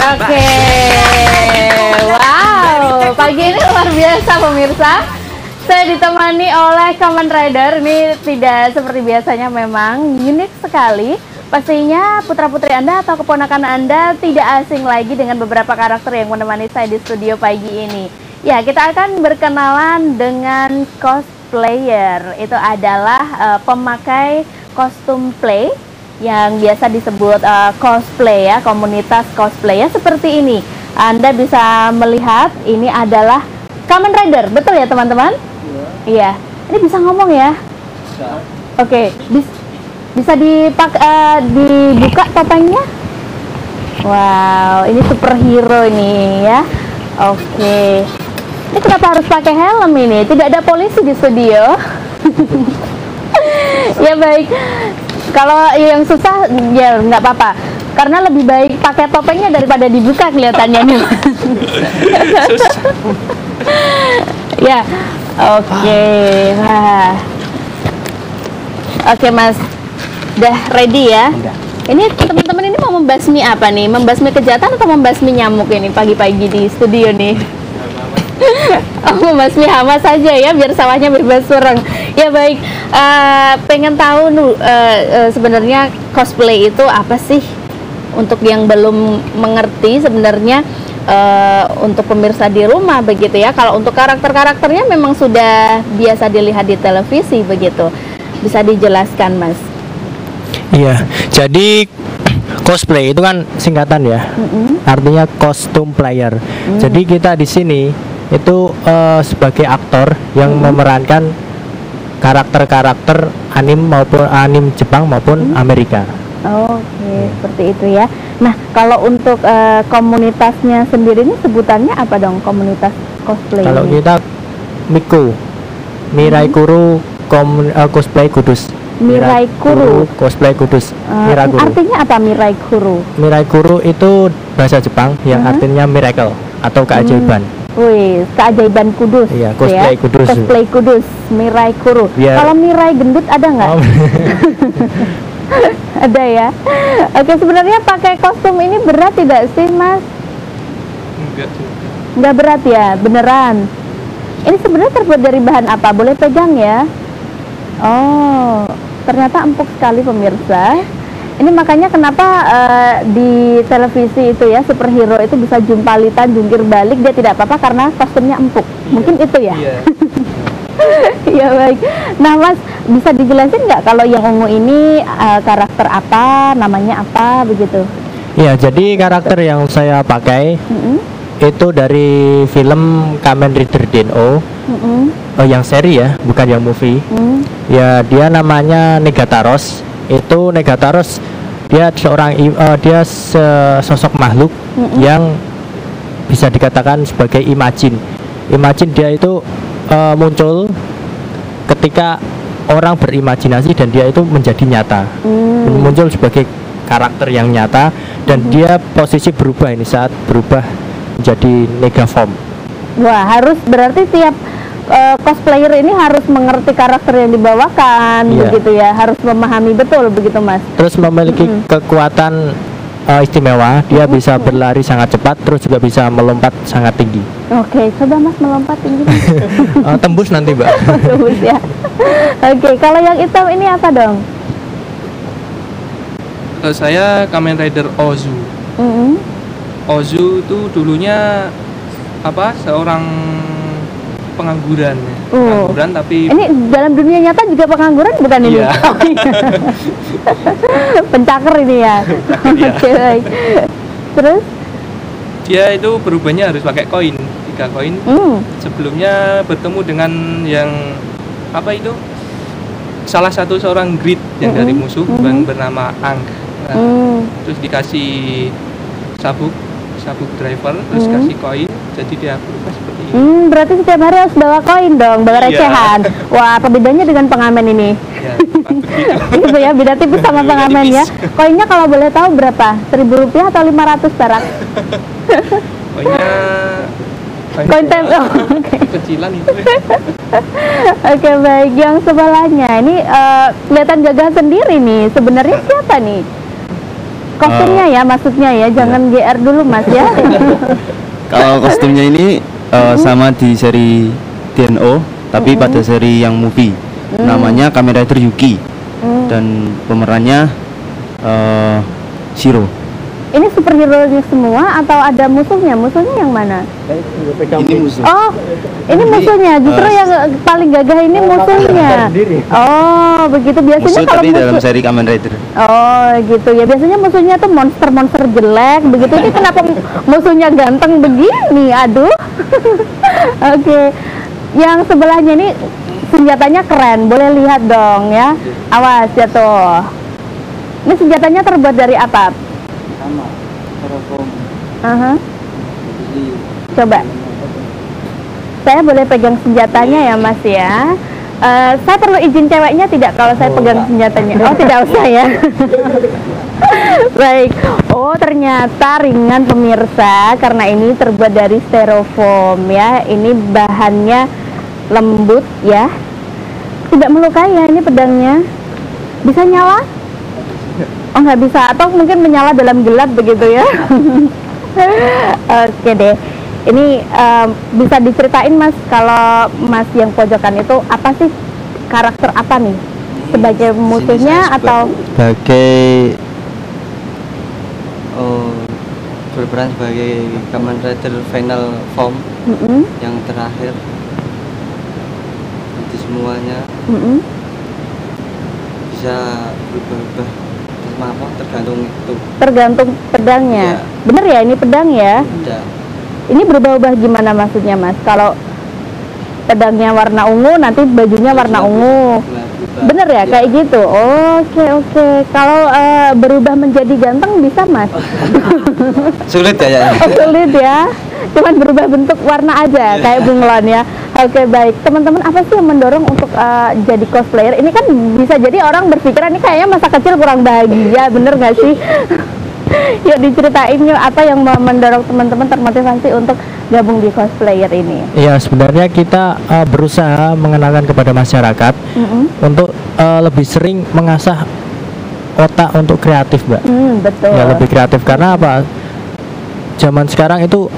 Oke, wow, pagi ini luar biasa pemirsa. Saya ditemani oleh Kamen Rider. Ini tidak seperti biasanya, memang unik sekali. Pastinya putra-putri Anda atau keponakan Anda tidak asing lagi dengan beberapa karakter yang menemani saya di studio pagi ini. Ya, kita akan berkenalan dengan cosplayer. Itu adalah pemakai kostum play yang biasa disebut cosplay ya, komunitas cosplay ya, seperti ini. Anda bisa melihat ini adalah Kamen Rider, betul ya teman-teman? Iya. Ini bisa ngomong ya? Bisa. Oke, bisa dibuka topengnya? Wow, ini superhero ini ya. Oke. Ini kenapa harus pakai helm ini? Tidak ada polisi di studio. Ya baik. Kalau yang susah ya nggak apa-apa, karena lebih baik pakai topengnya daripada dibuka kelihatannya nih. Ya, oke. Wah. Oke Mas, udah ready ya? Udah. Ini teman-teman ini mau membasmi apa nih? Membasmi kejahatan atau membasmi nyamuk ini pagi-pagi di studio nih? Oh, membasmi hama saja ya, biar sawahnya bebas surang. Ya baik, pengen tahu sebenarnya cosplay itu apa sih? Untuk yang belum mengerti sebenarnya, untuk pemirsa di rumah begitu ya. Kalau untuk karakter-karakternya memang sudah biasa dilihat di televisi begitu. Bisa dijelaskan Mas? Iya, jadi cosplay itu kan singkatan ya, artinya costume player. Jadi kita di sini itu sebagai aktor yang memerankan karakter-karakter anim Jepang maupun Amerika. Oke, seperti itu ya. Nah, kalau untuk komunitasnya sendiri ini sebutannya apa dong, komunitas cosplay? Kalau kita Miku, Mirai Kuru cosplay Kudus. Mirai Kuru cosplay Kudus. Artinya apa Mirai Kuru? Mirai Kuru itu bahasa Jepang yang artinya miracle atau keajaiban. Wih, keajaiban kudus. Iya, cosplay ya? Kudus. Cosplay kudus, Mirai Kuru. Kalau Mirai gendut ada nggak? Ada ya. Oke, sebenarnya pakai kostum ini berat tidak sih Mas? Enggak. Nggak berat ya, beneran. Ini sebenarnya terbuat dari bahan apa? Boleh pegang ya? Oh, ternyata empuk sekali pemirsa. Ini makanya kenapa di televisi itu ya, superhero itu bisa jumpalitan, jungkir balik, dia tidak apa-apa karena kostumnya empuk. Mungkin itu ya? Iya. Ya baik. Nah Mas, bisa dijelasin nggak kalau yang ungu ini karakter apa, namanya apa begitu? Iya, jadi karakter yang saya pakai itu dari film Kamen Rider Den-O. Yang seri ya, bukan yang movie. Ya, dia namanya Negataros. Itu Negataros, dia seorang dia sosok makhluk yang bisa dikatakan sebagai imagine. Imagine dia itu muncul ketika orang berimajinasi dan dia itu menjadi nyata. Muncul sebagai karakter yang nyata dan dia posisi berubah ini saat berubah menjadi Negaform. Wah, harus berarti tiap cosplayer ini harus mengerti karakter yang dibawakan, begitu ya, harus memahami betul begitu Mas. Terus memiliki kekuatan istimewa, dia bisa berlari sangat cepat, terus juga bisa melompat sangat tinggi. Oke, coba Mas melompat tinggi. Tembus nanti Mbak. Tembus ya. Oke, kalau yang hitam ini apa dong? Saya Kamen Rider Ozu. Ozu itu dulunya seorang pengangguran, pengangguran tapi ini dalam dunia nyata juga pengangguran bukan ini? Iya. Oh, iya. Pencaker ini ya. Oke, baik. Terus dia itu berubahnya harus pakai koin, 3 koin. Sebelumnya bertemu dengan yang salah satu seorang grid yang dari musuh yang bernama Ang. Nah, terus dikasih sabuk driver, terus kasih koin, jadi dia berubah seperti ini. Berarti setiap hari harus bawa koin dong, bawa recehan. Wah, apa bedanya dengan pengamen ini? Ya, begitu. Gitu ya, beda tipis sama pengamen ya. Koinnya kalau boleh tahu berapa? Rp1.000 atau 500 perak? Koin tempe. Kecilan itu. Oke, baik. Yang sebelahnya ini kelihatan gagah sendiri nih. Sebenarnya siapa nih? Kostumnya ya, maksudnya ya. Jangan GR dulu Mas ya. Kalau kostumnya ini sama di seri DNO, tapi pada seri yang movie. Namanya Kamen Rider Yuki. Dan pemerannya Shiro. Ini superhero-nya semua atau ada musuhnya? Musuhnya yang mana? Ini musuh. Oh, ini musuhnya. Justru yang paling gagah ini musuhnya. Oh, begitu. Biasanya Musuh kalau tapi musuh... dalam seri Kamen Rider. Oh, gitu ya. Biasanya musuhnya tuh monster-monster jelek. Begitu. Ini kenapa musuhnya ganteng begini? Aduh. Oke. Yang sebelahnya ini senjatanya keren. Boleh lihat dong ya. Awas ya tuh. Ini senjatanya terbuat dari apa? Sama styrofoam. Coba. Saya boleh pegang senjatanya ya Mas ya. Saya perlu izin ceweknya tidak kalau saya pegang senjatanya? Oh, tidak usah ya. Baik. Oh, ternyata ringan pemirsa karena ini terbuat dari styrofoam ya. Ini bahannya lembut ya. Tidak melukai ya ini pedangnya. Bisa nyala? Oh, nggak bisa, atau mungkin menyala dalam gelap begitu ya. Oke deh, ini bisa diceritain Mas, kalau Mas yang pojokan itu apa sih, karakter apa nih sebagai musuhnya atau sebagai berperan sebagai Kamen Rider Final Form yang terakhir. Nanti semuanya bisa berubah-ubah, tergantung pedangnya. Ya. Bener ya, ini pedang ya? Ya. Ini berubah-ubah gimana maksudnya Mas? Kalau pedangnya warna ungu, nanti bajunya warna ungu. Bener ya, kayak gitu. Oke. Kalau berubah menjadi ganteng bisa Mas? Sulit ya. Sulit ya. Cuman berubah bentuk warna aja kayak bunglon ya. Oke, baik. Teman-teman, apa sih yang mendorong untuk jadi cosplayer? Ini kan bisa jadi orang berpikiran ini kayaknya masa kecil kurang bahagia, bener nggak sih? Yuk diceritain yuk, apa yang mendorong teman-teman termotivasi untuk gabung di cosplayer ini? Ya, sebenarnya kita berusaha mengenalkan kepada masyarakat untuk lebih sering mengasah otak untuk kreatif, Mbak. Betul. Ya, lebih kreatif karena apa? Zaman sekarang itu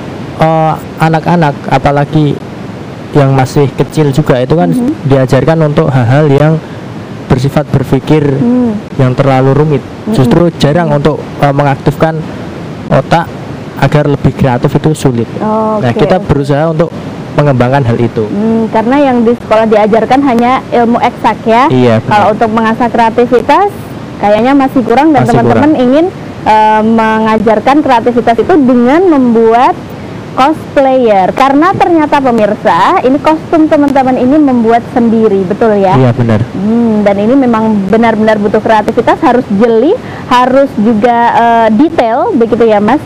anak-anak, apalagi yang masih kecil juga itu kan diajarkan untuk hal-hal yang bersifat berpikir yang terlalu rumit. Justru jarang untuk mengaktifkan otak agar lebih kreatif itu sulit. Nah, kita berusaha untuk mengembangkan hal itu. Karena yang di sekolah diajarkan hanya ilmu eksak ya. Iya, kalau untuk mengasah kreativitas kayaknya masih kurang, dan teman-teman ingin mengajarkan kreativitas itu dengan membuat cosplayer, karena ternyata pemirsa ini kostum teman-teman ini membuat sendiri, betul ya? Iya, benar. Dan ini memang benar-benar butuh kreativitas, harus jeli, harus juga detail, begitu ya Mas?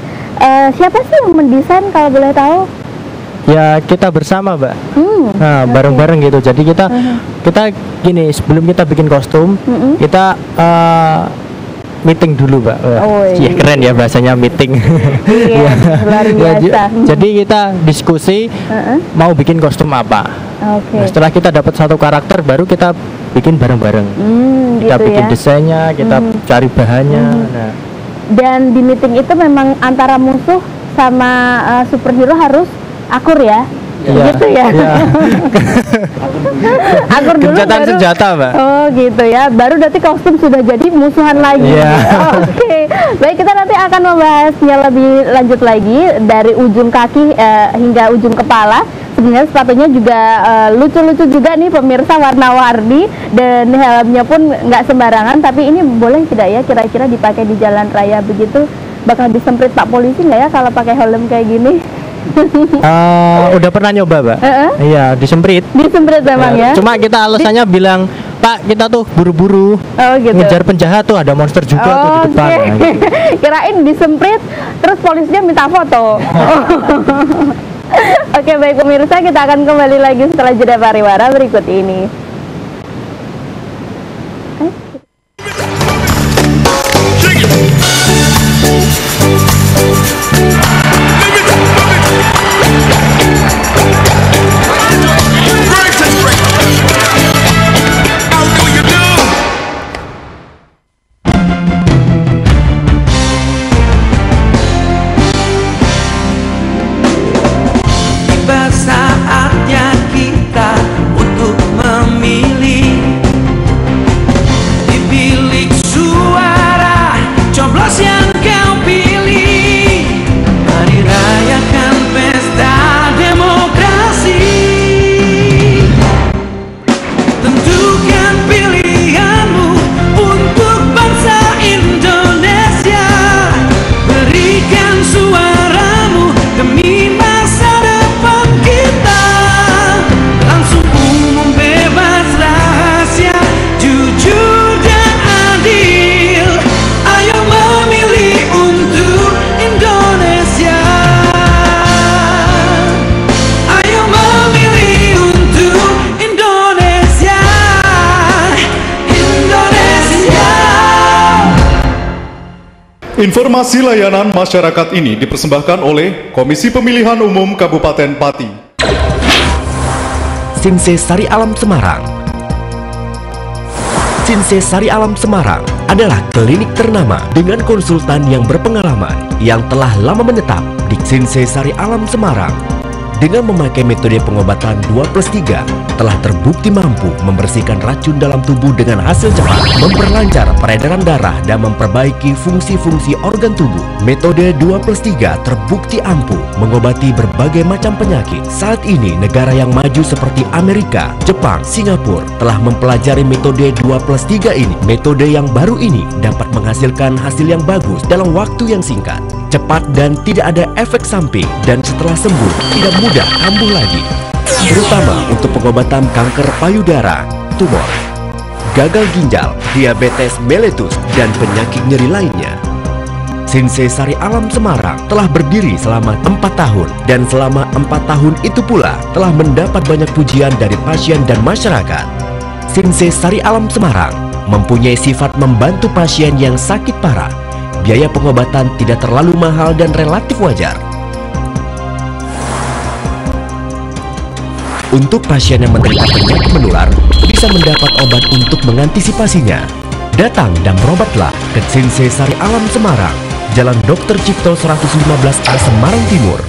Siapa sih yang mendesain kalau boleh tahu? Ya, kita bersama, Mbak. Nah, bareng-bareng gitu. Jadi kita gini, sebelum kita bikin kostum, kita meeting dulu, Mbak. Iya, keren ya bahasanya meeting. Iya, luar biasa. Jadi kita diskusi mau bikin kostum apa. Nah, setelah kita dapat satu karakter, baru kita bikin bareng-bareng. Kita gitu bikin ya? desainnya, kita cari bahannya. Nah. Dan di meeting itu memang antara musuh sama superhero harus akur ya? Gitu ya? Akur dulu gencatan baru, senjata, Mbak. Oh gitu ya, baru nanti kostum sudah jadi musuhan lagi. Oke. Baik, kita nanti akan membahasnya lebih lanjut lagi dari ujung kaki hingga ujung kepala. Sebenarnya sepatunya juga lucu-lucu juga nih pemirsa, warna-warni, dan helmnya pun nggak sembarangan. Tapi ini boleh tidak ya kira-kira dipakai di jalan raya begitu? Bakal disemprit Pak Polisi nggak ya kalau pakai helm kayak gini? Udah pernah nyoba, Mbak? Iya, disemprit. Disemprit memang ya. Cuma kita alasannya bilang, Pak, kita tuh buru-buru Oh gitu. ngejar penjahat tuh, ada monster juga tuh di depan. Oke. Nah, gitu. Kirain disemprit terus polisinya minta foto. Oke, baik pemirsa, kita akan kembali lagi setelah jeda pariwara berikut ini. Saatnya kita untuk memilih di bilik suara, coblos yang kau pilih. Mari rayakan pesta demokrasi. Tentukan pilihanmu untuk bangsa Indonesia. Berikan suaramu demi masa depan kita. Langsung umum, bebas, rahasia, jujur dan adil. Ayo memilih untuk Indonesia. Ayo memilih untuk Indonesia. Indonesia. Informasi layanan masyarakat ini dipersembahkan oleh Komisi Pemilihan Umum Kabupaten Pati. Sinse Sari Alam Semarang. Sinse Sari Alam Semarang adalah klinik ternama dengan konsultan yang berpengalaman yang telah lama menetap di Sinse Sari Alam Semarang. Dengan memakai metode pengobatan 2+3, telah terbukti mampu membersihkan racun dalam tubuh dengan hasil cepat, memperlancar peredaran darah dan memperbaiki fungsi-fungsi organ tubuh. Metode 2+3 terbukti ampuh mengobati berbagai macam penyakit. Saat ini negara yang maju seperti Amerika, Jepang, Singapura telah mempelajari metode 2+3 ini. Metode yang baru ini dapat menghasilkan hasil yang bagus dalam waktu yang singkat, cepat dan tidak ada efek samping, dan setelah sembuh tidak mudah kambuh lagi, terutama untuk pengobatan kanker payudara, tumor, gagal ginjal, diabetes mellitus, dan penyakit nyeri lainnya. Sinse Sari Alam Semarang telah berdiri selama 4 tahun, dan selama 4 tahun itu pula telah mendapat banyak pujian dari pasien dan masyarakat. Sinse Sari Alam Semarang mempunyai sifat membantu pasien yang sakit parah. Biaya pengobatan tidak terlalu mahal dan relatif wajar. Untuk pasien yang menderita penyakit menular, bisa mendapat obat untuk mengantisipasinya. Datang dan berobatlah ke Sinse Sari Alam Semarang, Jalan Dr. Cipto 115A Semarang Timur.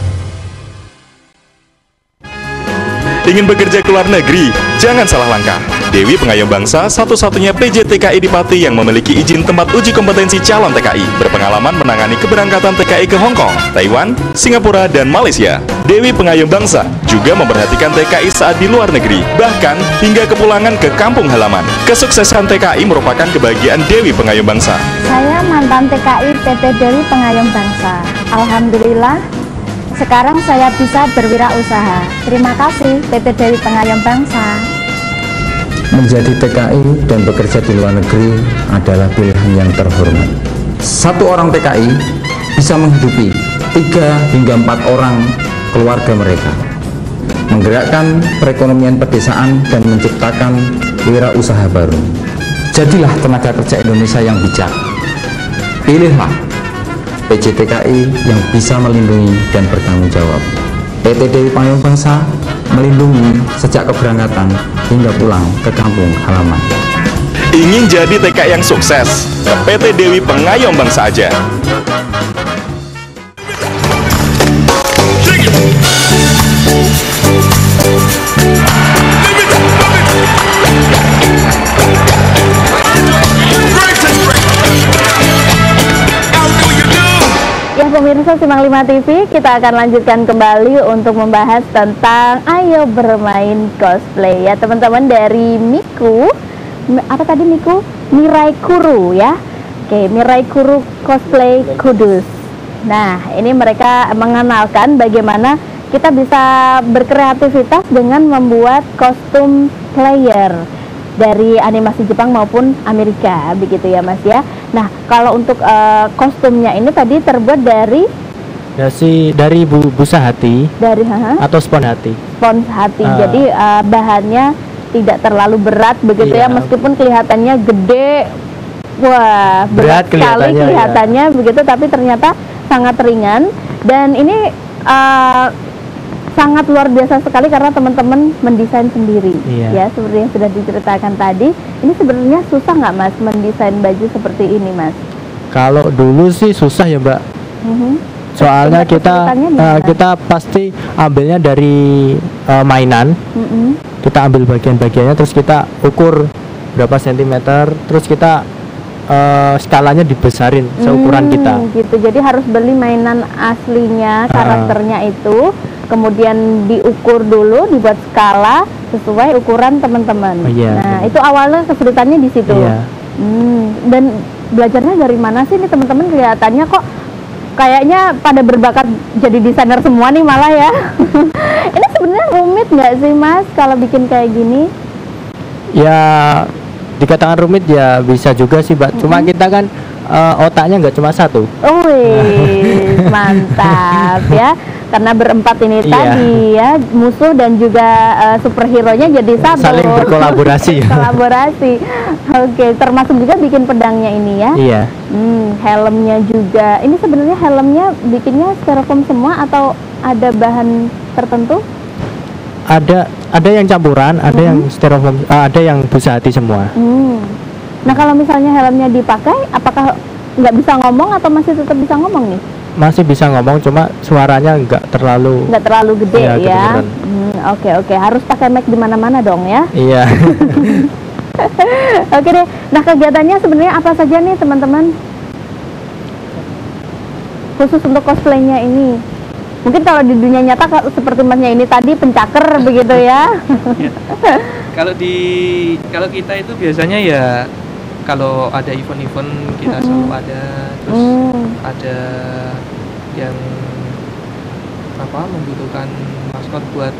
Ingin bekerja ke luar negeri? Jangan salah langkah. Dewi Pengayom Bangsa, satu-satunya PJ TKI di Pati yang memiliki izin tempat uji kompetensi calon TKI, berpengalaman menangani keberangkatan TKI ke Hong Kong, Taiwan, Singapura, dan Malaysia. Dewi Pengayom Bangsa juga memperhatikan TKI saat di luar negeri, bahkan hingga kepulangan ke kampung halaman. Kesuksesan TKI merupakan kebahagiaan Dewi Pengayom Bangsa. Saya mantan TKI PT Dewi Pengayom Bangsa. Alhamdulillah, sekarang saya bisa berwirausaha. Terima kasih PT Dewi Pengayom Bangsa. Menjadi TKI dan bekerja di luar negeri adalah pilihan yang terhormat. Satu orang TKI bisa menghidupi 3 hingga 4 orang keluarga mereka, menggerakkan perekonomian pedesaan dan menciptakan wirausaha baru. Jadilah tenaga kerja Indonesia yang bijak. Pilihlah PJTKI yang bisa melindungi dan bertanggung jawab. PT Dewi Pengayom Bangsa melindungi sejak keberangkatan hingga pulang ke kampung halaman. Ingin jadi TKI yang sukses? Ke PT Dewi Pengayom Bangsa aja. Ya pemirsa Simpang 5 TV, kita akan lanjutkan kembali untuk membahas tentang Ayo Bermain Cosplay ya teman-teman, dari Miku, apa tadi Miku? Mirai Kuru ya. Oke, Mirai Kuru Cosplay Kudus. Nah, ini mereka mengenalkan bagaimana kita bisa berkreativitas dengan membuat kostum player. dari animasi Jepang maupun Amerika, begitu ya Mas ya. Nah, kalau untuk kostumnya ini tadi terbuat dari busa hati, atau spons hati. Spons hati. Jadi bahannya tidak terlalu berat begitu ya, meskipun kelihatannya gede. Wah, berat sekali kelihatannya begitu, tapi ternyata sangat ringan. Dan ini sangat luar biasa sekali karena teman-teman mendesain sendiri, ya, seperti yang sudah diceritakan tadi. Ini sebenarnya susah nggak Mas mendesain baju seperti ini Mas? Kalau dulu sih susah ya Mbak. Soalnya kita pasti ambilnya dari mainan. Kita ambil bagian-bagiannya, terus kita ukur berapa sentimeter, terus kita skalanya dibesarin seukuran kita. Gitu. Jadi harus beli mainan aslinya, karakternya itu, kemudian diukur dulu, dibuat skala sesuai ukuran teman-teman. Nah, itu awalnya kesulitannya di situ. Dan belajarnya dari mana sih nih teman-teman? Kelihatannya kok kayaknya pada berbakat jadi desainer semua nih malah ya. Ini sebenarnya rumit nggak sih Mas kalau bikin kayak gini? Ya, dikatakan rumit ya bisa juga sih Mbak. Cuma kita kan otaknya nggak cuma satu. Mantap ya. Karena berempat ini tadi ya, musuh dan juga superhero-nya jadi satu. Saling berkolaborasi. Kolaborasi. Oke, termasuk juga bikin pedangnya ini ya. Iya. Helmnya juga. Ini sebenarnya helmnya bikinnya styrofoam semua atau ada bahan tertentu? Ada yang campuran, ada yang styrofoam, ada yang busa hati semua. Nah, kalau misalnya helmnya dipakai, apakah nggak bisa ngomong atau masih tetap bisa ngomong nih? Masih bisa ngomong, cuma suaranya nggak terlalu gede ya. Oke, harus pakai mic di mana-mana dong ya. Iya. Oke deh. Nah, kegiatannya sebenarnya apa saja nih teman-teman? Khusus untuk cosplaynya ini. Mungkin kalau di dunia nyata seperti Masnya ini tadi pencaker begitu ya. Kalau kita itu biasanya ya kalau ada event-event kita selalu ada, terus ada yang membutuhkan maskot buat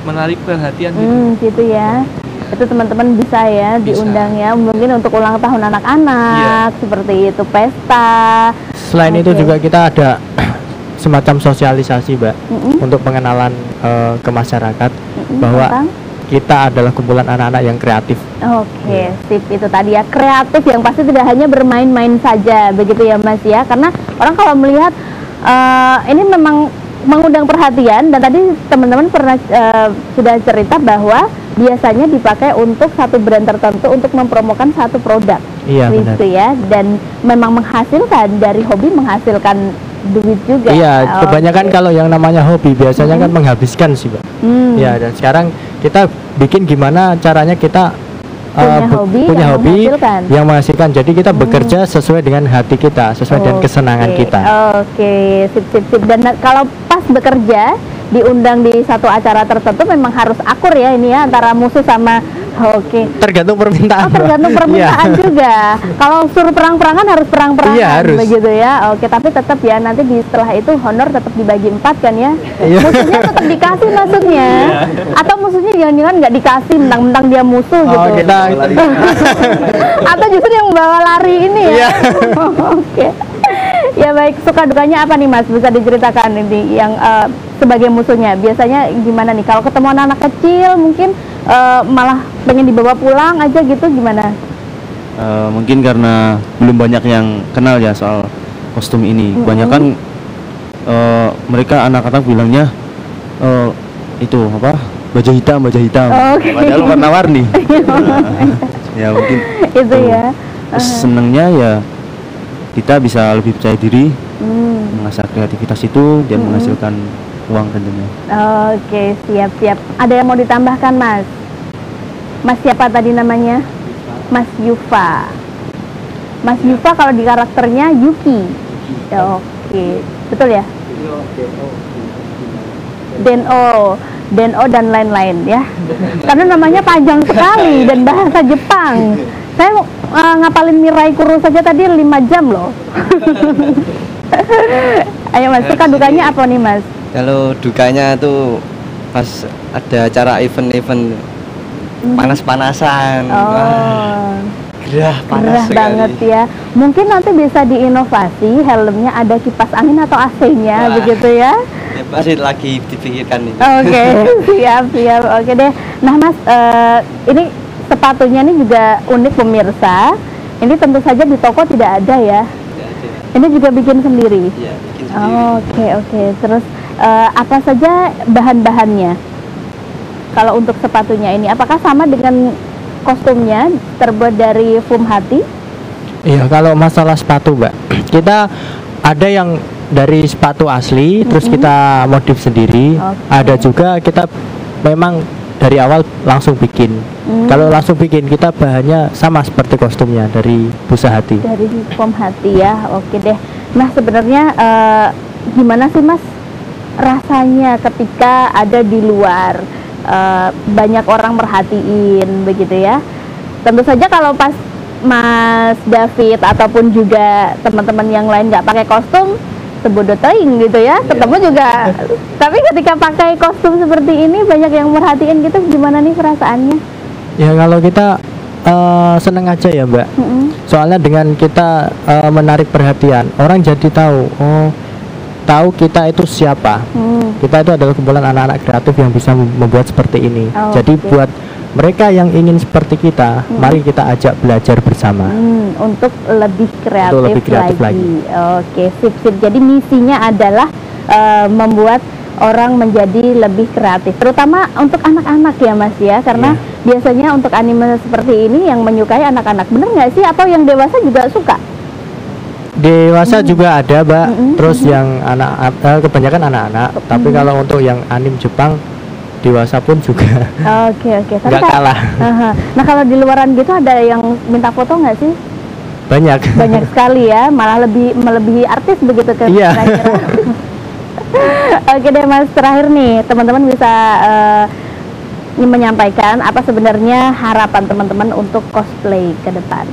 menarik perhatian gitu ya. Itu teman-teman bisa ya diundang ya, mungkin untuk ulang tahun anak-anak seperti itu, pesta. Selain itu juga kita ada semacam sosialisasi Mbak, untuk pengenalan ke masyarakat bahwa kita adalah kumpulan anak-anak yang kreatif. Oke, sip, itu tadi ya, kreatif yang pasti tidak hanya bermain-main saja begitu ya Mas ya, karena orang kalau melihat ini memang mengundang perhatian. Dan tadi teman-teman pernah sudah cerita bahwa biasanya dipakai untuk satu brand tertentu untuk mempromokan satu produk. Iya, gitu ya, dan memang menghasilkan, dari hobi menghasilkan duit juga. Iya, kebanyakan kalau yang namanya hobi biasanya kan menghabiskan sih Mbak. Ya, dan sekarang kita bikin gimana caranya kita punya hobi yang menghasilkan. Jadi kita bekerja sesuai dengan hati kita, sesuai dengan kesenangan kita. Oke, sip. Dan kalau pas bekerja diundang di satu acara tertentu memang harus akur ya ini ya, antara musuh sama tergantung permintaan. Tergantung permintaan juga. Kalau suruh perang-perangan harus perang-perangan begitu ya. Oke, tapi tetap ya nanti setelah itu honor tetap dibagi 4 kan ya. Musuhnya tetap dikasih maksudnya. Atau musuhnya jangan-jangan nggak dikasih, mentang-mentang dia musuh gitu. Atau justru yang bawa lari ini ya. Oke. Ya baik, suka dukanya apa nih Mas? Bisa diceritakan ini yang sebagai musuhnya. Biasanya gimana nih? Kalau ketemu anak-anak kecil mungkin malah pengen dibawa pulang aja gitu, gimana? Mungkin karena belum banyak yang kenal ya soal kostum ini. Kebanyakan mereka anak-anak bilangnya itu apa? Baja hitam. Padahal warna-warni. Ya mungkin itu ya. Senangnya ya kita bisa lebih percaya diri, mengasah kreativitas itu dan menghasilkan uang tentunya. Oke, siap. Ada yang mau ditambahkan Mas? Mas siapa tadi namanya? Mas Yufa. Mas Yufa kalau di karakternya Yuki. Oke, betul ya? Deno dan lain-lain ya. Karena namanya panjang sekali dan bahasa Jepang. Saya ngapalin Mirai Kuru saja tadi 5 jam loh. Ayo Mas, suka dukanya apa nih Mas? Kalau dukanya tuh pas ada acara event-event panas-panasan. Oh. Gerah, panas Gerah sekali. banget ya. Mungkin nanti bisa diinovasi helmnya ada kipas angin atau AC-nya Wah. begitu ya. Ya, masih lagi dipikirkan ini. Oke, siap. Oke deh. Nah Mas, ini sepatunya ini juga unik pemirsa. Ini tentu saja di toko tidak ada ya. Ini juga bikin sendiri. Iya, bikin sendiri. Oke. Terus apa saja bahan-bahannya? Kalau untuk sepatunya ini, apakah sama dengan kostumnya terbuat dari foam hati? Iya, kalau masalah sepatu, Mbak, kita ada yang dari sepatu asli, terus kita modif sendiri. Ada juga kita memang dari awal langsung bikin. Kalau langsung bikin, kita bahannya sama seperti kostumnya dari busa hati. Dari foam hati ya, oke deh. Nah sebenarnya gimana sih Mas rasanya ketika ada di luar? Banyak orang merhatiin begitu ya. Tentu saja kalau pas Mas David ataupun juga teman-teman yang lain nggak pakai kostum sebodoh teing gitu ya, ketemu juga. Tapi ketika pakai kostum seperti ini banyak yang merhatiin gitu, gimana nih perasaannya? Ya kalau kita seneng aja ya Mbak. Soalnya dengan kita menarik perhatian, orang jadi tahu kita itu siapa. Kita itu adalah kumpulan anak-anak kreatif yang bisa membuat seperti ini. Jadi buat mereka yang ingin seperti kita, mari kita ajak belajar bersama. Untuk lebih kreatif, lagi. Oke, sip. Jadi misinya adalah membuat orang menjadi lebih kreatif, terutama untuk anak-anak ya Mas ya, karena biasanya untuk anime seperti ini yang menyukai anak-anak, bener nggak sih? Atau yang dewasa juga suka? Dewasa juga ada, Mbak. Terus yang kebanyakan anak-anak. Tapi kalau untuk yang anime Jepang, dewasa pun juga. Oke. Nggak kalah. Nah kalau di luaran gitu ada yang minta foto nggak sih? Banyak. Banyak sekali ya, malah melebihi artis begitu kan? Iya. Oke deh Mas, terakhir nih teman-teman bisa menyampaikan apa sebenarnya harapan teman-teman untuk cosplay ke depan?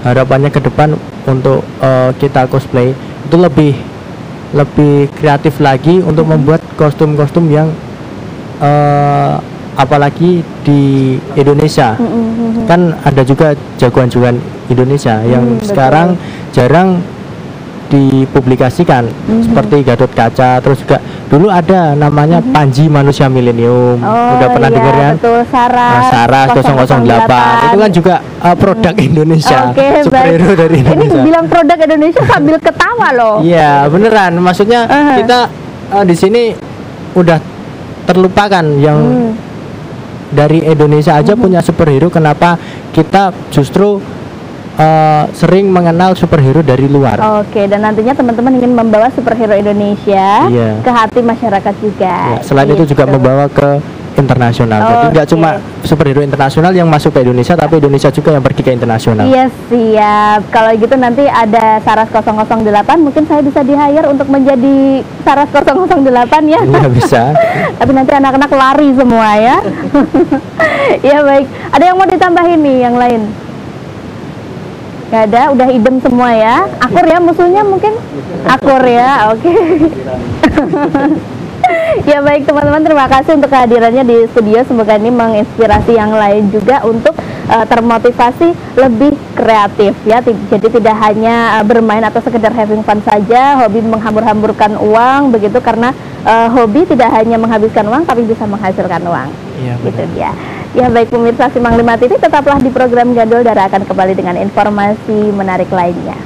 Harapannya ke depan untuk kita cosplay itu lebih kreatif lagi untuk membuat kostum-kostum yang apalagi di Indonesia. Kan ada juga jagoan-jagoan Indonesia yang sekarang jarang dipublikasikan, seperti Gatot Kaca. Terus juga dulu ada namanya Panji Manusia Milenium. Udah pernah dengar kan? Betul, Saras 008. Itu kan juga produk Indonesia. Superhero dari Indonesia. Ini bilang produk Indonesia sambil ketawa loh. Iya, beneran. Maksudnya kita di sini udah terlupakan yang dari Indonesia aja punya superhero. Kenapa kita justru sering mengenal superhero dari luar? Oke, dan nantinya teman-teman ingin membawa superhero Indonesia ke hati masyarakat juga. Selain itu juga membawa ke internasional. Jadi nggak cuma superhero internasional yang masuk ke Indonesia, tapi Indonesia juga yang pergi ke internasional. Iya, siap. Kalau gitu nanti ada Saras 008, mungkin saya bisa di-hire untuk menjadi Saras 008 ya. Iya, bisa. Tapi nanti anak-anak lari semua ya. Ya baik. Ada yang mau ditambahin nih yang lain? Gak ada, udah idem semua ya. Akur ya musuhnya mungkin? Akur ya, oke. Ya baik teman-teman, terima kasih untuk kehadirannya di studio. Semoga ini menginspirasi yang lain juga untuk termotivasi lebih kreatif ya. Jadi tidak hanya bermain atau sekedar having fun saja, hobi menghambur-hamburkan uang begitu, karena hobi tidak hanya menghabiskan uang tapi bisa menghasilkan uang. Iya, gitu dia. Ya baik pemirsa Simang 5 Titik, tetaplah di program Gandul Dara akan kembali dengan informasi menarik lainnya.